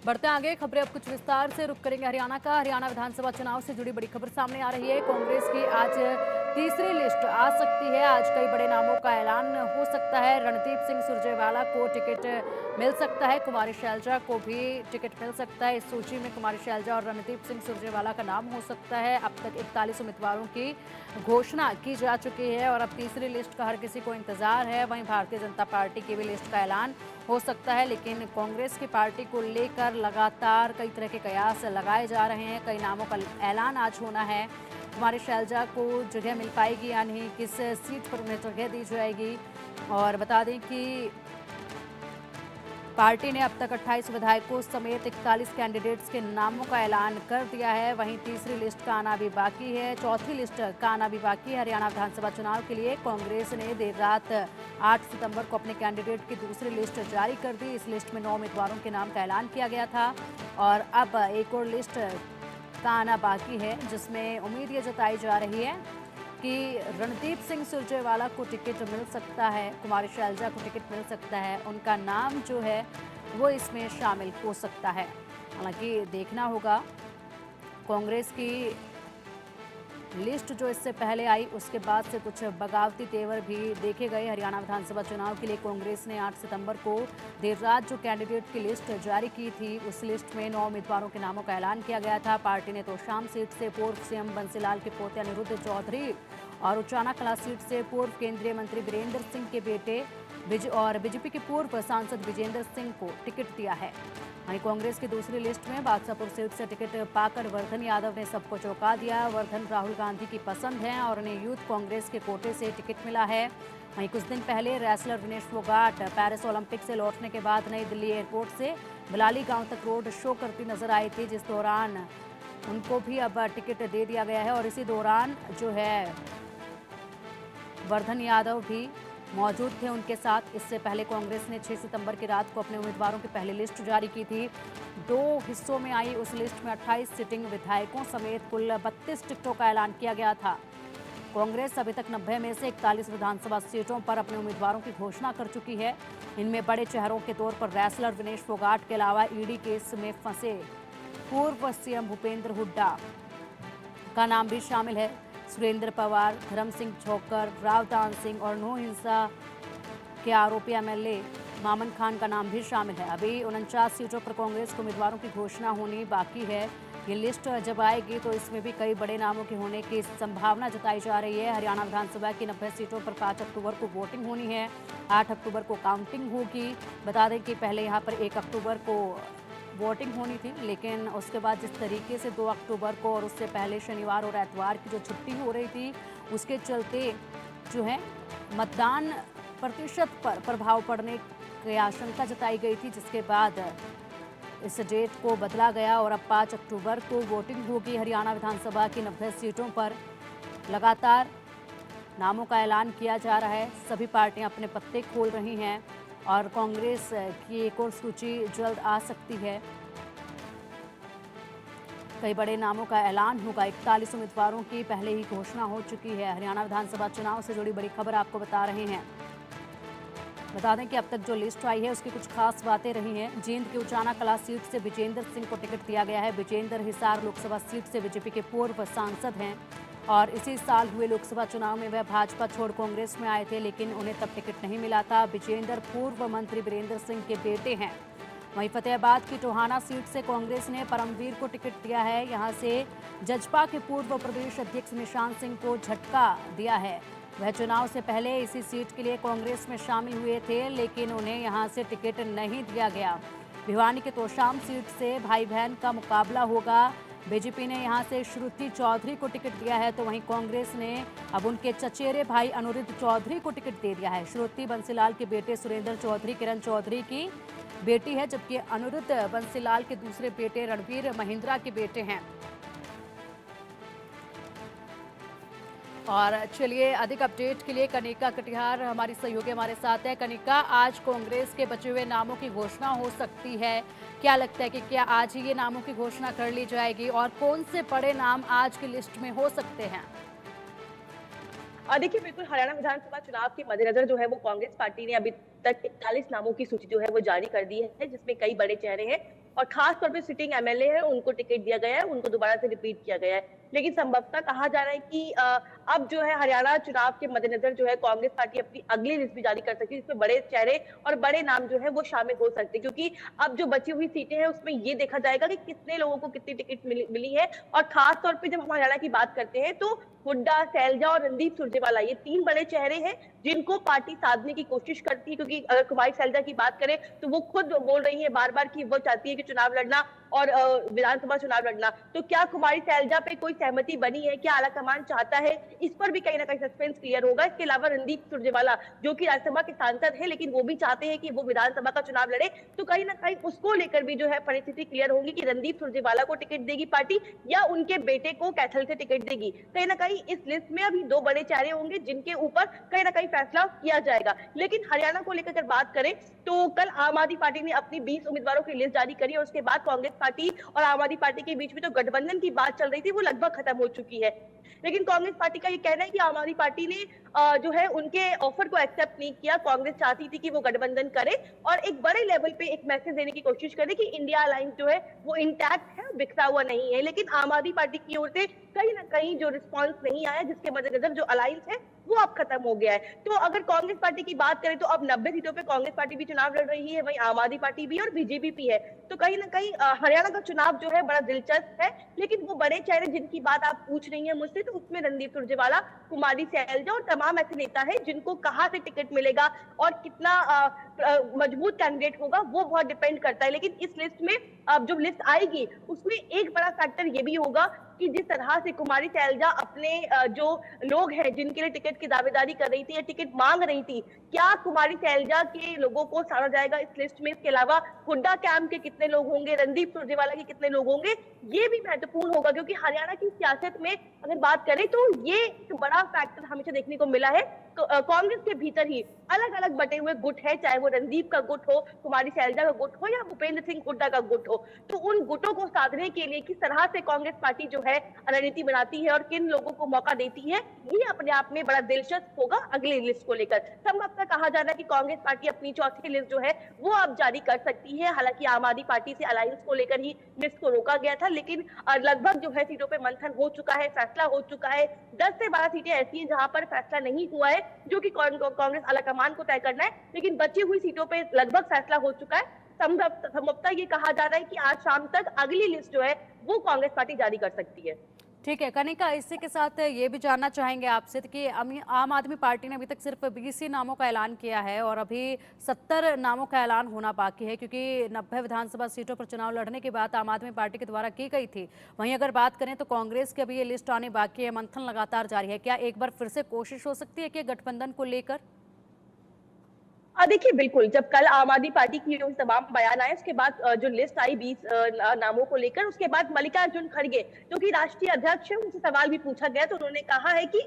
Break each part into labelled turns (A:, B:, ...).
A: बढ़ते आगे खबरें अब कुछ विस्तार से रुक करेंगे हरियाणा का। हरियाणा विधानसभा चुनाव से जुड़ी बड़ी खबर सामने आ रही है। कांग्रेस की आज तीसरी लिस्ट आ सकती है। आज कई बड़े नामों का ऐलान हो सकता है। रणदीप सिंह सुरजेवाला को टिकट मिल सकता है। कुमारी शैलजा को भी टिकट मिल सकता है। इस सूची में कुमारी शैलजा और रणदीप सिंह सुरजेवाला का नाम हो सकता है। अब तक 41 उम्मीदवारों की घोषणा की जा चुकी है और अब तीसरी लिस्ट का हर किसी को इंतजार है। वहीं भारतीय जनता पार्टी की भी लिस्ट का ऐलान हो सकता है, लेकिन कांग्रेस की पार्टी को लेकर लगातार कई तरह के कयास लगाए जा रहे हैं। कई नामों का ऐलान आज होना है। कुमारी शैलजा को जगह मिल पाएगी या नहीं, किस सीट पर उन्हें जगह दी जाएगी। और बता दें कि पार्टी ने अब तक 28 विधायकों समेत 41 कैंडिडेट्स के नामों का ऐलान कर दिया है। वहीं तीसरी लिस्ट का आना भी बाकी है, चौथी लिस्ट का आना भी बाकी है। हरियाणा विधानसभा चुनाव के लिए कांग्रेस ने देर रात 8 सितंबर को अपने कैंडिडेट की दूसरी लिस्ट जारी कर दी। इस लिस्ट में 9 उम्मीदवारों के नाम का ऐलान किया गया था और अब एक और लिस्ट का आना बाकी है, जिसमें उम्मीद ये जताई जा रही है कि रणदीप सिंह सुरजेवाला को टिकट मिल सकता है, कुमारी शैलजा को टिकट मिल सकता है। उनका नाम जो है वो इसमें शामिल हो सकता है। हालांकि देखना होगा, कांग्रेस की लिस्ट जो इससे पहले आई उसके बाद से कुछ बगावती तेवर भी देखे गए। हरियाणा विधानसभा चुनाव के लिए कांग्रेस ने 8 सितंबर को देर रात जो कैंडिडेट की लिस्ट जारी की थी, उस लिस्ट में 9 उम्मीदवारों के नामों का ऐलान किया गया था। पार्टी ने तोशाम सीट से पूर्व सीएम बंसीलाल के पोते अनिरुद्ध चौधरी और उचाना कला सीट से पूर्व केंद्रीय मंत्री वीरेंद्र सिंह के बेटे और बीजेपी के पूर्व सांसद विजेंद्र सिंह को टिकट दिया है। वहीं कांग्रेस की दूसरी लिस्ट में बादशाहपुर सीट से टिकट पाकर वर्धन यादव ने सबको चौंका दिया। वर्धन राहुल गांधी की पसंद है और उन्हें यूथ कांग्रेस के कोटे से टिकट मिला है। वहीं कुछ दिन पहले wrestler Vinesh Phogat Paris Olympic से लौटने के बाद नई दिल्ली एयरपोर्ट से बिलाली गांव तक रोड शो करती नजर आई थी, जिस दौरान उनको भी अब टिकट दे दिया गया है। और इसी दौरान जो है वर्धन यादव भी मौजूद थे उनके साथ। इससे पहले कांग्रेस ने 6 सितंबर की रात को अपने उम्मीदवारों की पहली लिस्ट जारी की थी। 2 हिस्सों में आई उस लिस्ट में 28 सिटिंग विधायकों समेत कुल 32 टिकटों का ऐलान किया गया था। कांग्रेस अभी तक 90 में से 41 विधानसभा सीटों पर अपने उम्मीदवारों की घोषणा कर चुकी है। इनमें बड़े चेहरों के तौर पर रेसलर विनेश फोगाट के अलावा ईडी केस में फंसे पूर्व सीएम भूपेंद्र हुड्डा का नाम भी शामिल है। सुरेंद्र पवार, धर्म सिंह छोकर, रावदान सिंह और नो हिंसा के आरोपी एमएलए मामन खान का नाम भी शामिल है। अभी 49 सीटों पर कांग्रेस के उम्मीदवारों की घोषणा होनी बाकी है। ये लिस्ट जब आएगी तो इसमें भी कई बड़े नामों के होने की संभावना जताई जा रही है। हरियाणा विधानसभा की 90 सीटों पर 5 अक्टूबर को वोटिंग होनी है, 8 अक्टूबर को काउंटिंग होगी। बता दें कि पहले यहाँ पर 1 अक्टूबर को वोटिंग होनी थी, लेकिन उसके बाद जिस तरीके से 2 अक्टूबर को और उससे पहले शनिवार और एतवार की जो छुट्टी हो रही थी, उसके चलते जो है मतदान प्रतिशत पर प्रभाव पड़ने की आशंका जताई गई थी, जिसके बाद इस डेट को बदला गया और अब 5 अक्टूबर को वोटिंग होगी। हरियाणा विधानसभा की 90 सीटों पर लगातार नामों का ऐलान किया जा रहा है। सभी पार्टियां अपने पत्ते खोल रही हैं और कांग्रेस की एक और सूची जल्द आ सकती है। कई बड़े नामों का ऐलान होगा। 41 उम्मीदवारों की पहले ही घोषणा हो चुकी है। हरियाणा विधानसभा चुनाव से जुड़ी बड़ी खबर आपको बता रहे हैं। बता दें कि अब तक जो लिस्ट आई है उसकी कुछ खास बातें रही हैं। जींद की उचाना कला सीट से विजेंद्र सिंह को टिकट दिया गया है। विजेंद्र हिसार लोकसभा सीट से बीजेपी के पूर्व सांसद हैं और इसी साल हुए लोकसभा चुनाव में वह भाजपा छोड़ कांग्रेस में आए थे, लेकिन उन्हें तब टिकट नहीं मिला था। विजेंद्र पूर्व मंत्री वीरेंद्र सिंह के बेटे हैं। वहीं फतेहाबाद की टोहाना सीट से कांग्रेस ने परमवीर को टिकट दिया है। यहां से जजपा के पूर्व प्रदेश अध्यक्ष निशांत सिंह को झटका दिया है। वह चुनाव से पहले इसी सीट के लिए कांग्रेस में शामिल हुए थे, लेकिन उन्हें यहां से टिकट नहीं दिया गया। भिवानी के तोशाम सीट से भाई बहन का मुकाबला होगा। बीजेपी ने यहां से श्रुति चौधरी को टिकट दिया है, तो वहीं कांग्रेस ने अब उनके चचेरे भाई अनिरुद्ध चौधरी को टिकट दे दिया है। श्रुति बंसीलाल के बेटे सुरेंद्र चौधरी किरण चौधरी की बेटी है, जबकि अनिरुद्ध बंसीलाल के दूसरे बेटे रणवीर महिंद्रा के बेटे हैं। और चलिए अधिक अपडेट के लिए कनिका कटिहार हमारी सहयोगी हमारे साथ है। कनिका, आज कांग्रेस के बचे हुए नामों की घोषणा हो सकती है, क्या लगता है कि क्या आज ही ये नामों की घोषणा कर ली जाएगी और कौन से बड़े नाम आज की लिस्ट में हो सकते हैं?
B: देखिए, बिल्कुल हरियाणा विधानसभा चुनाव के मद्देनजर जो है वो कांग्रेस पार्टी ने अभी तक 41 नामों की सूची जो है वो जारी कर दी है, जिसमें कई बड़े चेहरे हैं। और खास तौर पे सिटिंग एमएलए है उनको टिकट दिया गया है, उनको दोबारा से रिपीट किया गया है। लेकिन संभवतः कहा जा रहा है कि अब जो है हरियाणा चुनाव के मद्देनजर जो है कांग्रेस पार्टी अपनी अगली लिस्ट भी जारी कर सकती है, जिसमें बड़े चेहरे और बड़े नाम जो है वो शामिल हो सकते हैं, क्योंकि अब जो बची हुई सीटें हैं उसमें ये देखा जाएगा कि कितने लोगों को कितनी टिकट मिली है। और खास तौर पे जब हम हरियाणा की बात करते हैं तो हुड्डा, सैलजा और रणदीप सुरजेवाला ये 3 बड़े चेहरे हैं जिनको पार्टी साधने की कोशिश करती है, क्योंकि अगर कुमारी सैलजा की बात करें तो वो खुद बोल रही है बार-बार कि वो चाहती है कि चुनाव लड़ना और विधानसभा चुनाव लड़ना। तो क्या कुमारी सैलजा पे कोई सहमति बनी है? क्या आलाकमान चाहता है? इस पर भी कहीं ना कहीं सस्पेंस क्लियर होगा। इसके अलावा रणदीप सुरजेवाला जो कि राज्यसभा के सांसद है, लेकिन वो भी चाहते हैं कि वो विधानसभा का चुनाव लड़े, तो कहीं ना कहीं उसको लेकर भी जो है परिस्थिति क्लियर होगी कि रणदीप सुरजेवाला को टिकट देगी पार्टी या उनके बेटे को कैथल से टिकट देगी। कहीं ना कहीं इस लिस्ट में अभी 2 बड़े चेहरे होंगे जिनके ऊपर कहीं ना कहीं फैसला किया जाएगा। लेकिन हरियाणा को लेकर बात करें तो कल आम आदमी पार्टी ने अपनी 20 उम्मीदवारों की लिस्ट जारी करी और उसके बाद कांग्रेस पार्टी और आम आदमी पार्टी के बीच में जो गठबंधन की बात चल रही थी वो लगभग खत्म हो चुकी है। लेकिन कांग्रेस पार्टी का ये कहना है कि आम आदमी पार्टी ने जो है उनके ऑफर को एक्सेप्ट नहीं किया। कांग्रेस चाहती थी कि वो गठबंधन करे और एक बड़े लेवल पे एक मैसेज देने की कोशिश करे कि इंडिया अलायंस जो है वो इंटैक्ट है, बिखरा हुआ नहीं है। लेकिन आम आदमी पार्टी की ओर से कहीं ना कहीं जो रिस्पॉन्स नहीं आया, जिसके मद्देनजर जो अलायंस है वो अब खत्म हो गया है। तो अगर कांग्रेस पार्टी की बात करें तो अब 90 सीटों पे कांग्रेस पार्टी भी चुनाव लड़ रही है, वहीं आम आदमी पार्टी भी और बीजेपी भी है। तो कहीं ना कहीं हरियाणा का चुनाव जो है बड़ा दिलचस्प है। लेकिन वो बड़े चेहरे जिनकी बात आप पूछ रही हैं मुझसे, तो उसमें रणदीप सुरजेवाला, कुमारी सैलजा और तमाम ऐसे नेता है जिनको कहाँ से टिकट मिलेगा और कितना मजबूत कैंडिडेट होगा वो बहुत डिपेंड करता है। लेकिन इस लिस्ट में अब जो लिस्ट आएगी उसमें एक बड़ा फैक्टर ये भी होगा कि जिस तरह से कुमारी सैलजा अपने जो लोग हैं जिनके लिए टिकट की दावेदारी कर रही थी या टिकट मांग रही थी, क्या कुमारी सैलजा के लोगों को साधा जाएगा इस लिस्ट में? इसके अलावा हुड्डा कैंप के कितने लोग होंगे, रणदीप सुरजेवाला के कितने लोग होंगे, ये भी महत्वपूर्ण होगा। क्योंकि हरियाणा की सियासत में अगर बात करें तो ये एक बड़ा फैक्टर हमेशा देखने को मिला है। कांग्रेस के भीतर ही अलग अलग बटे हुए गुट है, चाहे वो रणदीप का गुट हो, कुमारी सैलजा का गुट हो या भूपेंद्र सिंह हुड्डा का गुट हो। तो उन गुटों को साधने के लिए किस तरह से कांग्रेस पार्टी जो है रणनीति बनाती है और किन लोगों को मौका देती है, ये अपने आप में बड़ा दिलचस्प होगा अगली लिस्ट को लेकर। संभवतः कहा जा रहा है कि कांग्रेस पार्टी अपनी चौथी लिस्ट जो है वो अब जारी कर सकती है। हालांकि आम आदमी पार्टी से अलायंस को लेकर ही लिस्ट को रोका गया था, लेकिन लगभग जो है सीटों पर मंथन हो चुका है, फैसला हो चुका है। 10 से 12 सीटें ऐसी हैं जहां पर फैसला नहीं हुआ है, जो कि कांग्रेस आलाकमान को तय करना है। लेकिन बची हुई सीटों पर लगभग फैसला हो चुका है। संभवतः ये कहा जा रहा है कि आज शाम तक अगली लिस्ट जो है वो कांग्रेस पार्टी जारी कर सकती है।
A: ठीक है कनिका, इसी के साथ ये भी जानना चाहेंगे आपसे कि आम आदमी पार्टी ने अभी तक सिर्फ 20 ही नामों का ऐलान किया है और अभी 70 नामों का ऐलान होना बाकी है, क्योंकि 90 विधानसभा सीटों पर चुनाव लड़ने की बात आम आदमी पार्टी के द्वारा की गई थी। वहीं अगर बात करें तो कांग्रेस की अभी ये लिस्ट आनी बाकी है, मंथन लगातार जारी है। क्या एक बार फिर से कोशिश हो सकती है कि गठबंधन को लेकर?
B: देखिए बिल्कुल, जब कल आम आदमी पार्टी की जो तमाम बयान आए उसके बाद जो लिस्ट आई 20 नामों को लेकर, उसके बाद मल्लिकार्जुन खड़गे जो कि राष्ट्रीय अध्यक्ष है उनसे सवाल भी पूछा गया, तो उन्होंने कहा है कि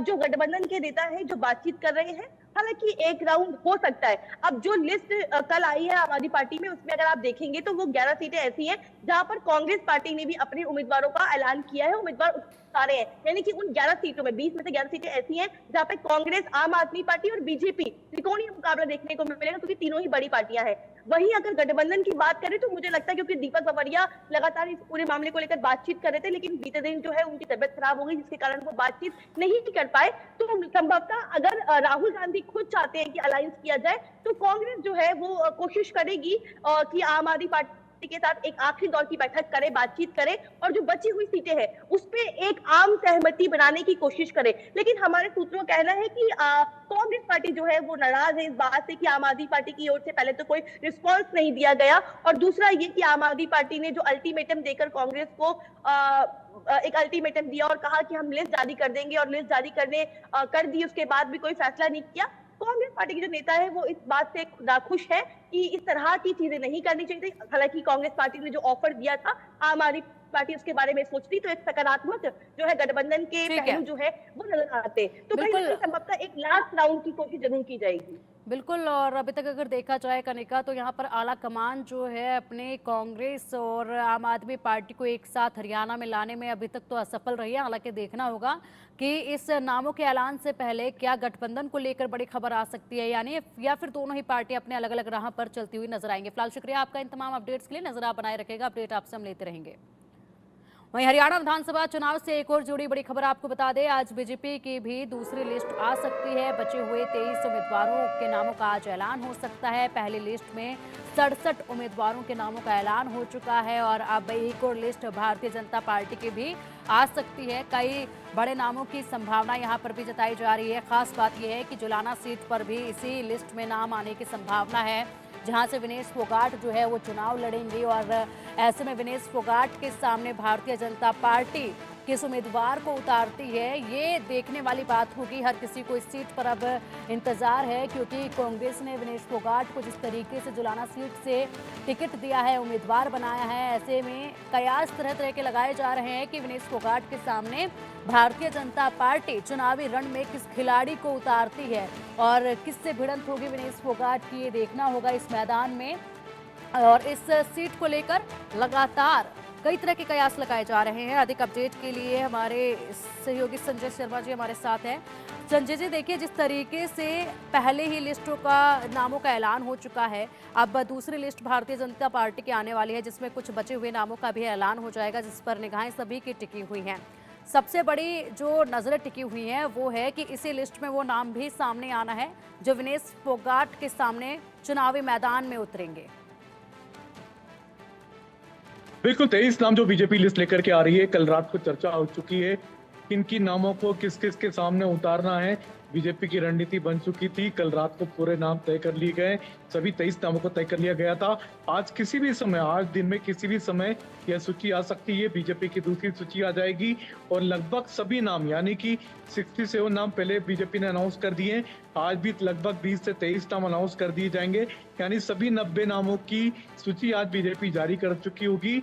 B: जो गठबंधन के नेता है जो बातचीत कर रहे हैं, हालांकि एक राउंड हो सकता है। अब जो लिस्ट कल आई है आम आदमी पार्टी में, उसमें अगर आप देखेंगे तो वो 11 सीटें ऐसी हैं जहां पर कांग्रेस पार्टी ने भी अपने उम्मीदवारों का ऐलान किया है, उम्मीदवार उतारे हैं। यानी कि उन 11 सीटों में 20 में से 11 सीटें ऐसी हैं जहां पे कांग्रेस, आम आदमी पार्टी और बीजेपी त्रिकोणीय मुकाबला देखने को मिलेगा, क्योंकि तीनों ही बड़ी पार्टियां हैं। वहीं अगर गठबंधन की बात करें तो मुझे लगता है क्योंकि दीपक बावरिया लगातार इस पूरे मामले को लेकर बातचीत कर रहे थे, लेकिन बीते दिन जो है उनकी तबियत खराब हो गई, जिसके कारण वो बातचीत नहीं कर पाए। तो संभवतः अगर राहुल गांधी खुद चाहते हैं कि अलायंस किया जाए तो कांग्रेस जो है वो कोशिश करेगी कि आम आदमी पार्टी के साथ एक आखिरी दौर की बैठक करे, बातचीत करे और जो बची हुई सीटें हैं उस पे एक आम सहमति बनाने की कोशिश करे। लेकिन हमारे सूत्रों का कहना है कि कांग्रेस पार्टी जो है वो नाराज है इस बात से कि आम आदमी पार्टी की ओर से पहले तो कोई रिस्पांस नहीं दिया गया, और दूसरा ये कि आम आदमी पार्टी ने जो अल्टीमेटम देकर कांग्रेस को एक अल्टीमेटम दिया और कहा कि हम लिस्ट जारी कर देंगे, और लिस्ट जारी कर दी, उसके बाद भी कोई फैसला नहीं किया। कांग्रेस पार्टी के जो नेता है वो इस बात से नाखुश है कि इस तरह की चीजें नहीं करनी चाहिए थी। हालांकि कांग्रेस पार्टी ने जो ऑफर दिया था, आम आदमी पार्टी उसके बारे में सोचती तो एक सकारात्मक जो है गठबंधन के पहलू जो है वो नजर आते। तो कहीं संभवतः एक लास्ट राउंड की कोशिश जरूर की जाएगी।
A: बिल्कुल। और अभी तक अगर देखा जाए कनिका, तो यहाँ पर आला कमान जो है अपने कांग्रेस और आम आदमी पार्टी को एक साथ हरियाणा में लाने में अभी तक तो असफल रही है। हालांकि देखना होगा कि इस नामों के ऐलान से पहले क्या गठबंधन को लेकर बड़ी खबर आ सकती है यानी, या फिर दोनों ही पार्टी अपने अलग अलग राह पर चलती हुई नजर आएंगे। फिलहाल शुक्रिया आपका इन तमाम अपडेट्स के लिए। नजर आप बनाए रखेगा, अपडेट आपसे हम लेते रहेंगे। वहीं हरियाणा विधानसभा चुनाव से एक और जुड़ी बड़ी खबर आपको बता दें, आज बीजेपी की भी दूसरी लिस्ट आ सकती है। बचे हुए 23 उम्मीदवारों के नामों का आज ऐलान हो सकता है। पहली लिस्ट में 67 उम्मीदवारों के नामों का ऐलान हो चुका है और अब एक और लिस्ट भारतीय जनता पार्टी की भी आ सकती है। कई बड़े नामों की संभावना यहाँ पर भी जताई जा रही है। खास बात यह है कि जुलाना सीट पर भी इसी लिस्ट में नाम आने की संभावना है, जहां से विनेश फोगाट जो है वो चुनाव लड़ेंगे। और ऐसे में विनेश फोगाट के सामने भारतीय जनता पार्टी किस उम्मीदवार को उतारती है, ये देखने वाली बात होगी। हर किसी को इस सीट पर अब इंतजार है, क्योंकि कांग्रेस ने विनेश फोगाट को जिस तरीके से जुलाना सीट से टिकट दिया है, उम्मीदवार बनाया है, ऐसे में कयास तरह तरह के लगाए जा रहे हैं कि विनेश फोगाट के सामने भारतीय जनता पार्टी चुनावी रण में किस खिलाड़ी को उतारती है और किससे भिड़ंत होगी विनेश फोगाट की, ये देखना होगा इस मैदान में। और इस सीट को लेकर लगातार कई तरह के कयास लगाए जा रहे हैं। अधिक अपडेट के लिए हमारे सहयोगी संजय शर्मा जी हमारे साथ हैं। संजय जी, देखिए जिस तरीके से पहले ही लिस्टों का नामों का ऐलान हो चुका है, अब दूसरी लिस्ट भारतीय जनता पार्टी की आने वाली है, जिसमें कुछ बचे हुए नामों का भी ऐलान हो जाएगा, जिस पर निगाहें सभी की टिकी हुई हैं। सबसे बड़ी जो नजरें टिकी हुई हैं वो है कि इसी लिस्ट में वो नाम भी सामने आना है जो विनेश फोगाट के सामने चुनावी मैदान में उतरेंगे।
C: बिल्कुल 23 नाम जो बीजेपी लिस्ट लेकर के आ रही है, कल रात को चर्चा हो चुकी है। किन किन नामों को किस किस के सामने उतारना है, बीजेपी की रणनीति बन चुकी थी। कल रात को पूरे नाम तय कर लिए गए, सभी 23 नामों को तय कर लिया गया था। आज किसी भी समय, आज दिन में किसी भी समय यह सूची आ सकती है, बीजेपी की दूसरी सूची आ जाएगी और लगभग सभी नाम यानी कि 67 नाम पहले बीजेपी ने अनाउंस कर दिए, आज भी लगभग 20 से 23 नाम अनाउंस कर दिए जाएंगे, यानी सभी 90 नामों की सूची आज बीजेपी जारी कर चुकी होगी।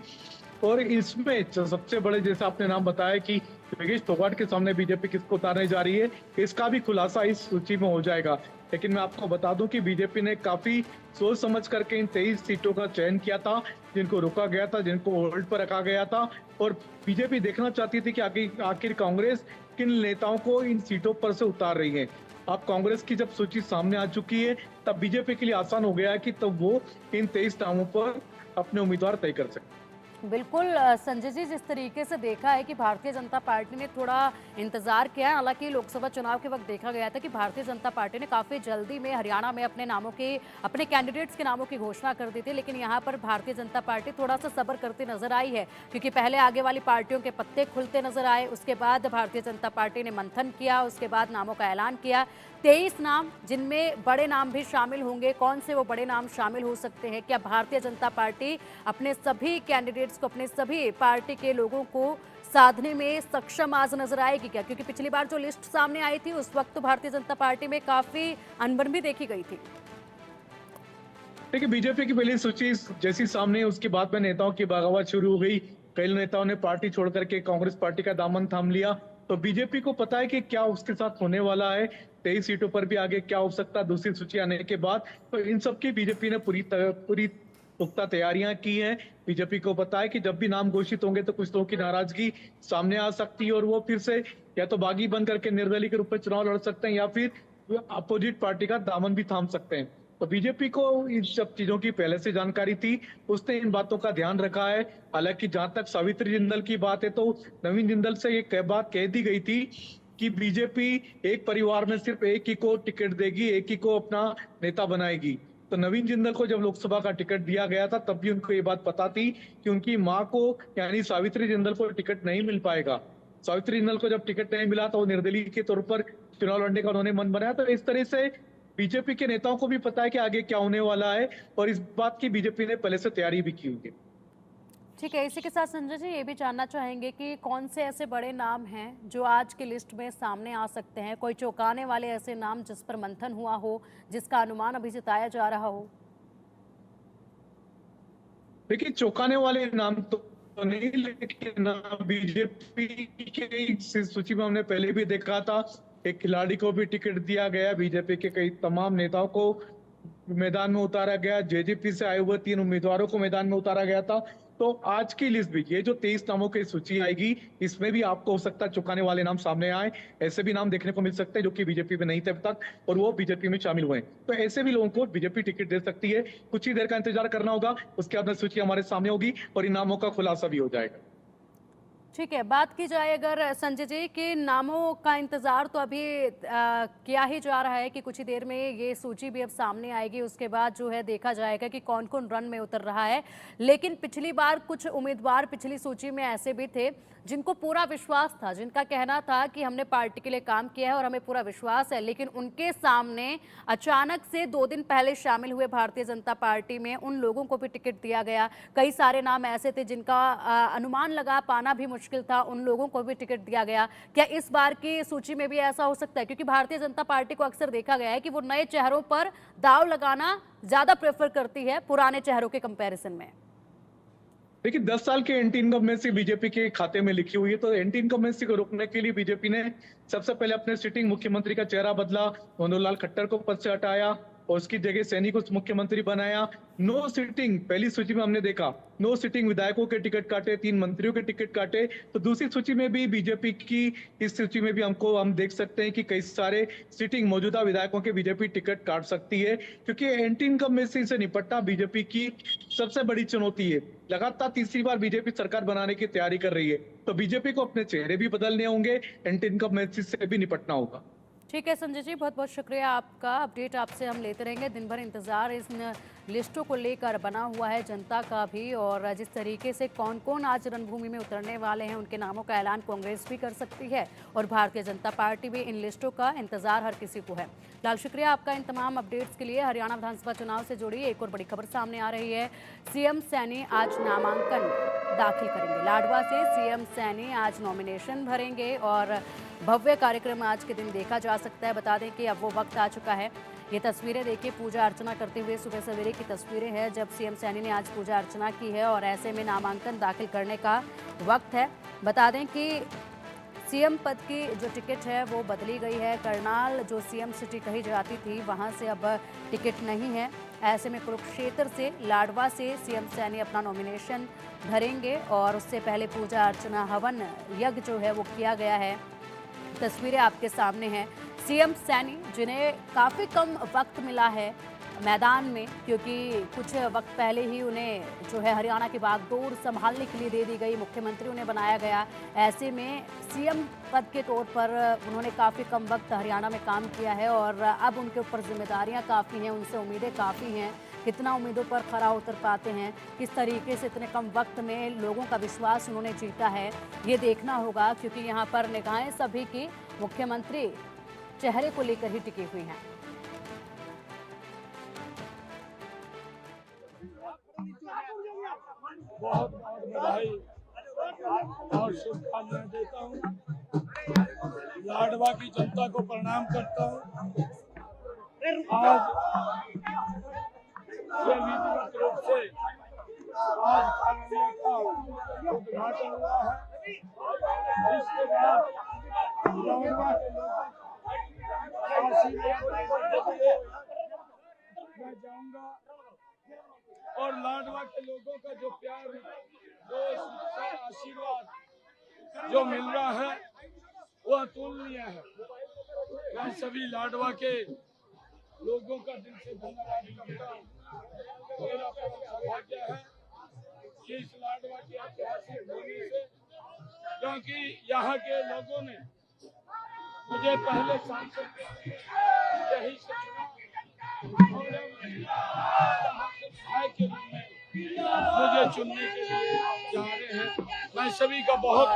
C: और इसमें सबसे बड़े, जैसे आपने नाम बताया कि विनेश फोगाट के सामने बीजेपी किसको उतारने जा रही है, इसका भी खुलासा इस सूची में हो जाएगा। लेकिन मैं आपको बता दूं कि बीजेपी ने काफी सोच समझ करके इन 23 सीटों का चयन किया था, जिनको रोका गया था, जिनको होल्ड पर रखा गया था। और बीजेपी देखना चाहती थी कि आखिर कांग्रेस किन नेताओं को इन सीटों पर से उतार रही है। अब कांग्रेस की जब सूची सामने आ चुकी है, तब बीजेपी के लिए आसान हो गया है कि तब वो इन 23 नामों पर अपने उम्मीदवार तय कर सकते।
A: बिल्कुल संजय जी, जिस तरीके से देखा है कि भारतीय जनता पार्टी ने थोड़ा इंतजार किया है। हालांकि लोकसभा चुनाव के वक्त देखा गया था कि भारतीय जनता पार्टी ने काफी जल्दी में हरियाणा में अपने कैंडिडेट्स के नामों की घोषणा कर दी थी, लेकिन यहां पर भारतीय जनता पार्टी थोड़ा सा सब्र करती नजर आई है, क्योंकि पहले आगे वाली पार्टियों के पत्ते खुलते नजर आए, उसके बाद भारतीय जनता पार्टी ने मंथन किया, उसके बाद नामों का ऐलान किया। 23 नाम, जिनमें बड़े नाम भी शामिल होंगे। कौन से वो बड़े नाम शामिल हो सकते हैं? क्या भारतीय जनता पार्टी अपने सभी कैंडिडेट्स को, अपने सभी पार्टी के लोगों को साधने में सक्षम आज नजर आएगी क्या? क्योंकि पिछली बार जो लिस्ट सामने आई थी उस वक्त तो भारतीय जनता पार्टी में काफी अनबन भी देखी गई थी।
C: देखिए, बीजेपी की पहली सूची जैसी सामने, उसके बाद में नेताओं की बगावत शुरू हो गई। कई नेताओं ने पार्टी छोड़ करके कांग्रेस पार्टी का दामन थाम लिया। तो बीजेपी को पता है कि क्या उसके साथ होने वाला है, 23 सीटों पर भी आगे क्या हो सकता है दूसरी सूची आने के बाद। तो इन सब की बीजेपी ने पूरी पुख्ता तैयारियां की हैं। बीजेपी को पता है कि जब भी नाम घोषित होंगे तो कुछ लोगों की नाराजगी सामने आ सकती है और वो फिर से या तो बागी बन करके निर्दलीय के रूप में चुनाव लड़ सकते हैं या फिर अपोजिट पार्टी का दामन भी थाम सकते हैं। तो बीजेपी को इन सब चीजों की पहले से जानकारी थी, उसने इन बातों का ध्यान रखा है। हालांकि जहां तक सावित्री जिंदल की बात है, तो नवीन जिंदल से ये बात कह दी गई थी कि बीजेपी एक परिवार में सिर्फ एक ही को टिकट देगी, एक ही को अपना नेता बनाएगी। तो नवीन जिंदल को जब लोकसभा का टिकट दिया गया था, तब भी उनको ये बात पता थी कि उनकी मां को यानी सावित्री जिंदल को टिकट नहीं मिल पाएगा। सावित्री जिंदल को जब टिकट नहीं मिला तो वो निर्दलीय के तौर पर चुनाव लड़ने का उन्होंने मन बनाया। तो इस तरह से बीजेपी के नेताओं को भी पता है कि आगे क्या होने वाला है और इस बात की बीजेपी ने पहले से तैयारी भी की हुई है।
A: ठीक है, इसी के साथ संजय जी ये भी जानना चाहेंगे कि कौन से ऐसे बड़े नाम हैं जो आज की लिस्ट में सामने आ सकते हैं? कोई चौंकाने वाले ऐसे नाम जिस पर मंथन हुआ हो, जिसका अनुमान अभी जताया जा रहा हो?
C: देखिए, चौंकाने वाले नाम तो नहीं, लेकिन बीजेपी के सूची में हमने पहले भी देखा था एक खिलाड़ी को भी टिकट दिया गया, बीजेपी के कई तमाम नेताओं को मैदान में उतारा गया, जेजेपी से आए हुए 3 उम्मीदवारों को मैदान में उतारा गया था। तो आज की लिस्ट भी, ये जो 23 नामों की सूची आएगी, इसमें भी आपको हो सकता है चुकाने वाले नाम सामने आए। ऐसे भी नाम देखने को मिल सकते हैं जो कि बीजेपी में नहीं थे अब तक और वो बीजेपी में शामिल हुए। तो ऐसे भी लोगों को बीजेपी टिकट दे सकती है। कुछ ही देर का इंतजार करना होगा, उसके बाद में सूची हमारे सामने होगी और इन नामों का खुलासा भी हो जाएगा।
A: ठीक है, बात की जाए अगर संजय जी के नामों का इंतजार तो अभी किया ही जा रहा है कि कुछ ही देर में ये सूची भी अब सामने आएगी, उसके बाद जो है देखा जाएगा कि कौन कौन रन में उतर रहा है। लेकिन पिछली बार कुछ उम्मीदवार पिछली सूची में ऐसे भी थे जिनको पूरा विश्वास था, जिनका कहना था कि हमने पार्टी के लिए काम किया है और हमें पूरा विश्वास है, लेकिन उनके सामने अचानक से 2 दिन पहले शामिल हुए भारतीय जनता पार्टी में उन लोगों को भी टिकट दिया गया। कई सारे नाम ऐसे थे जिनका अनुमान लगा पाना भी मुश्किल था, उन लोगों को भी टिकट दिया गया। क्या इस बार की सूची में भी ऐसा हो सकता है? क्योंकि भारतीय जनता पार्टी को अक्सर देखा गया है कि वो नए चेहरों पर दाव लगाना ज्यादा प्रेफर करती है पुराने चेहरों के कंपैरिजन में।
C: देखिए 10 साल के एंटी इनकम्बेंसी बीजेपी के खाते में लिखी हुई है, तो एंटी इनकम्बेंसी को रोकने के लिए बीजेपी ने सबसे पहले अपने सिटिंग मुख्यमंत्री का चेहरा बदला, मनोहर लाल खट्टर को पद से हटाया और उसकी जगह सैनी को मुख्यमंत्री बनाया। नो सिटिंग, पहली सूची में हमने देखा 9 सिटिंग विधायकों के टिकट काटे, 3 मंत्रियों के टिकट काटे। तो दूसरी सूची में भी बीजेपी की इस सूची में भी हम देख सकते हैं कि कई सारे सिटिंग मौजूदा विधायकों के बीजेपी टिकट काट सकती है, क्योंकि एंटी इनकम्बेंसी से निपटना बीजेपी की सबसे बड़ी चुनौती है। लगातार तीसरी बार बीजेपी सरकार बनाने की तैयारी कर रही है, तो बीजेपी को अपने चेहरे भी बदलने होंगे, एंटी इनकम्बेंसी से भी निपटना होगा।
A: ठीक है संजय जी, बहुत बहुत शुक्रिया आपका। अपडेट आपसे हम लेते रहेंगे। दिन भर इंतजार इस लिस्टों को लेकर बना हुआ है जनता का भी, और जिस तरीके से कौन कौन आज रणभूमि में उतरने वाले हैं उनके नामों का ऐलान कांग्रेस भी कर सकती है और भारतीय जनता पार्टी भी। इन लिस्टों का इंतजार हर किसी को है। लाल शुक्रिया आपका इन तमाम अपडेट्स के लिए। हरियाणा विधानसभा चुनाव से जुड़ी एक और बड़ी खबर सामने आ रही है। सीएम सैनी आज नामांकन दाखिल करेंगे। लाडवा से सीएम सैनी आज नॉमिनेशन भरेंगे और भव्य कार्यक्रम आज के दिन देखा जा सकता है। बता दें कि अब वो वक्त आ चुका है। ये तस्वीरें देखिए, पूजा अर्चना करते हुए सुबह सवेरे की तस्वीरें हैं जब सीएम सैनी ने आज पूजा अर्चना की है और ऐसे में नामांकन दाखिल करने का वक्त है। बता दें कि सीएम पद की जो टिकट है वो बदली गई है। करनाल जो सीएम सिटी कही जाती थी वहां से अब टिकट नहीं है। ऐसे में कुरुक्षेत्र से, लाडवा से सीएम सैनी अपना नॉमिनेशन भरेंगे और उससे पहले पूजा अर्चना, हवन यज्ञ जो है वो किया गया है। तस्वीरें आपके सामने हैं। सीएम सैनी जिन्हें काफ़ी कम वक्त मिला है मैदान में, क्योंकि कुछ वक्त पहले ही उन्हें जो है हरियाणा की बागडोर संभालने के लिए दे दी गई, मुख्यमंत्री उन्हें बनाया गया। ऐसे में सीएम पद के तौर पर उन्होंने काफ़ी कम वक्त हरियाणा में काम किया है और अब उनके ऊपर जिम्मेदारियां काफ़ी हैं, उनसे उम्मीदें काफ़ी हैं। कितना उम्मीदों पर खरा उतर पाते हैं, किस तरीके से इतने कम वक्त में लोगों का विश्वास उन्होंने जीता है, ये देखना होगा, क्योंकि यहाँ पर निगाहें सभी की मुख्यमंत्री चेहरे को लेकर ही टिकी हुई हैं।
D: बहुत बहुत बधाई और शुभकामनाएं देता हूँ। लाडवा की जनता को प्रणाम करता हूँ। आज विधिवत रूप से आज कार्यालय का उद्घाटन हुआ है। इसके बाद लाडवा के लोगों का आशीर्वाद मैं जाऊंगा और लाडवा के लोगों का जो प्यार, जो आशीर्वाद जो मिल रहा है वो अतुलनीय है। मैं सभी लाडवा के लोगों का दिल से धन्यवाद करता हूँ। मेरा सौभाग्य है कि इस लाडवा की ऐतिहासिक भूमि से, क्योंकि यहाँ के लोगों ने मुझे पहले सांसद यही से चुना और भाई के रूप में मुझे चुनने के लिए जा रहे हैं। मैं सभी का बहुत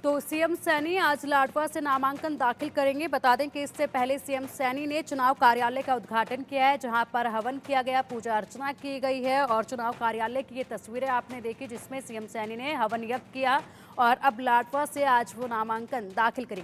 A: तो सीएम सैनी आज लाडवा से नामांकन दाखिल करेंगे। बता दें कि इससे पहले सीएम सैनी ने चुनाव कार्यालय का उद्घाटन किया है, जहां पर हवन किया गया, पूजा अर्चना की गई है और चुनाव कार्यालय की ये तस्वीरें आपने देखी जिसमें सीएम सैनी ने हवन यज्ञ किया और अब लाडवा से आज वो नामांकन दाखिल करेंगे।